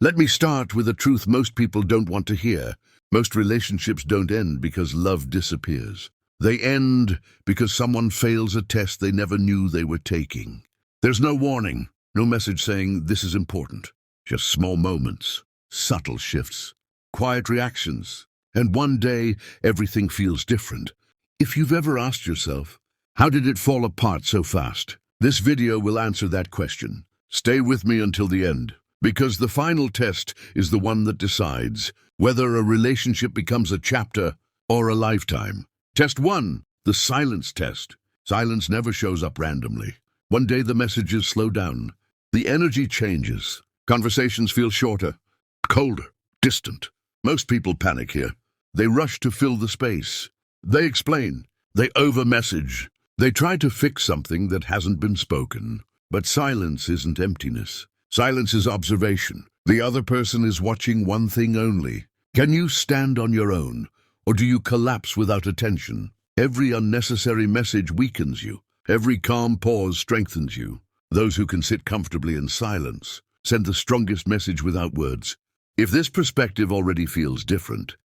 Let me start with a truth most people don't want to hear. Most relationships don't end because love disappears. They end because someone fails a test they never knew they were taking. There's no warning, no message saying this is important. Just small moments, subtle shifts, quiet reactions, and one day everything feels different. If you've ever asked yourself, how did it fall apart so fast? This video will answer that question. Stay with me until the end, because the final test is the one that decides whether a relationship becomes a chapter or a lifetime. Test 1, the silence test. Silence never shows up randomly. One day the messages slow down. The energy changes. Conversations feel shorter, colder, distant. Most people panic here. They rush to fill the space. They explain. They over-message. They try to fix something that hasn't been spoken. But silence isn't emptiness. Silence is observation. The other person is watching one thing only. Can you stand on your own, or do you collapse without attention? Every unnecessary message weakens you. Every calm pause strengthens you. Those who can sit comfortably in silence send the strongest message without words. If this perspective already feels different,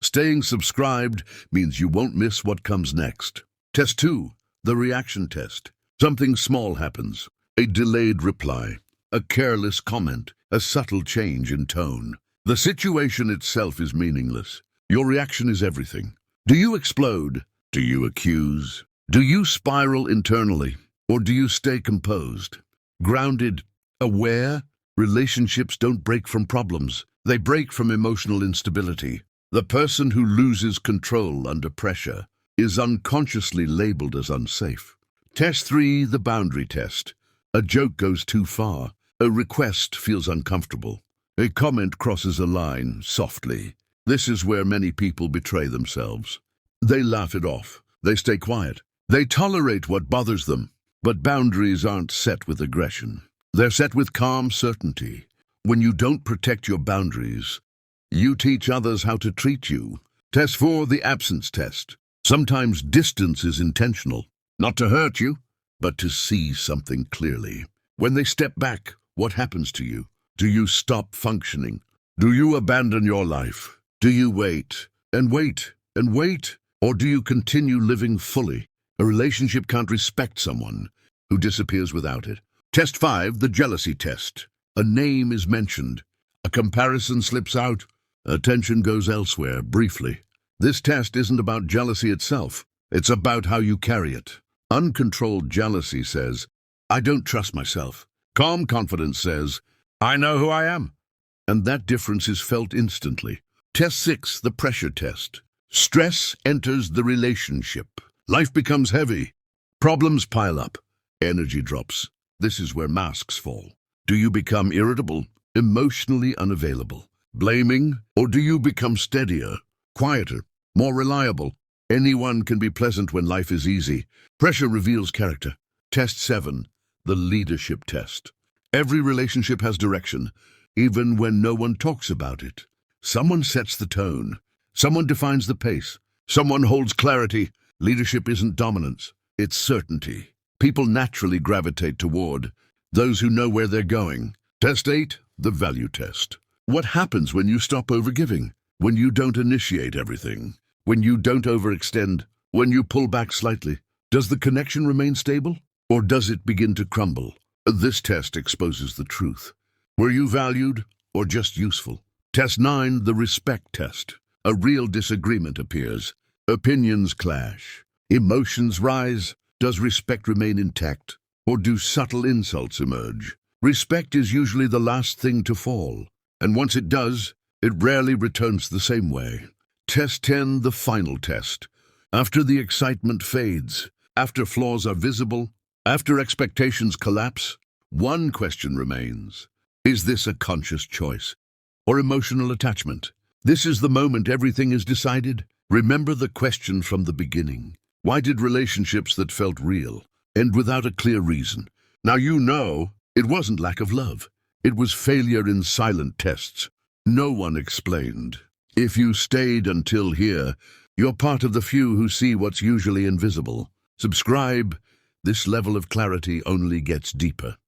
staying subscribed means you won't miss what comes next. Test 2, the reaction test. Something small happens. A delayed reply, a careless comment, a subtle change in tone. The situation itself is meaningless. Your reaction is everything. Do you explode? Do you accuse? Do you spiral internally? Or do you stay composed? Grounded? Aware? Relationships don't break from problems. They break from emotional instability. The person who loses control under pressure is unconsciously labeled as unsafe. Test 3, the boundary test. A joke goes too far. A request feels uncomfortable. A comment crosses a line softly. This is where many people betray themselves. They laugh it off. They stay quiet. They tolerate what bothers them. But boundaries aren't set with aggression. They're set with calm certainty. When you don't protect your boundaries, you teach others how to treat you. Test 4, the absence test. Sometimes distance is intentional. Not to hurt you, but to see something clearly. When they step back, what happens to you? Do you stop functioning? Do you abandon your life? Do you wait and wait and wait? Or do you continue living fully? A relationship can't respect someone who disappears without it. Test 5, the jealousy test. A name is mentioned. A comparison slips out. Attention goes elsewhere, briefly. This test isn't about jealousy itself. It's about how you carry it. Uncontrolled jealousy says, I don't trust myself. Calm confidence says, I know who I am. And that difference is felt instantly. Test 6, the pressure test. Stress enters the relationship. Life becomes heavy. Problems pile up. Energy drops. This is where masks fall. Do you become irritable, emotionally unavailable, blaming, or do you become steadier, quieter, more reliable? Anyone can be pleasant when life is easy. Pressure reveals character. Test 7, the leadership test. Every relationship has direction, even when no one talks about it. Someone sets the tone. Someone defines the pace. Someone holds clarity. Leadership isn't dominance, it's certainty. People naturally gravitate toward those who know where they're going. Test 8, the value test. What happens when you stop overgiving? When you don't initiate everything? When you don't overextend? When you pull back slightly? Does the connection remain stable? Or does it begin to crumble? This test exposes the truth. Were you valued or just useful? Test 9, the respect test. A real disagreement appears. Opinions clash. Emotions rise. Does respect remain intact, or do subtle insults emerge? Respect is usually the last thing to fall, and once it does, it rarely returns the same way. Test 10, the final test. After the excitement fades, after flaws are visible, after expectations collapse, one question remains. Is this a conscious choice or emotional attachment? This is the moment everything is decided. Remember the question from the beginning. Why did relationships that felt real end without a clear reason? Now you know it wasn't lack of love. It was failure in silent tests. No one explained. If you stayed until here, you're part of the few who see what's usually invisible. Subscribe. This level of clarity only gets deeper.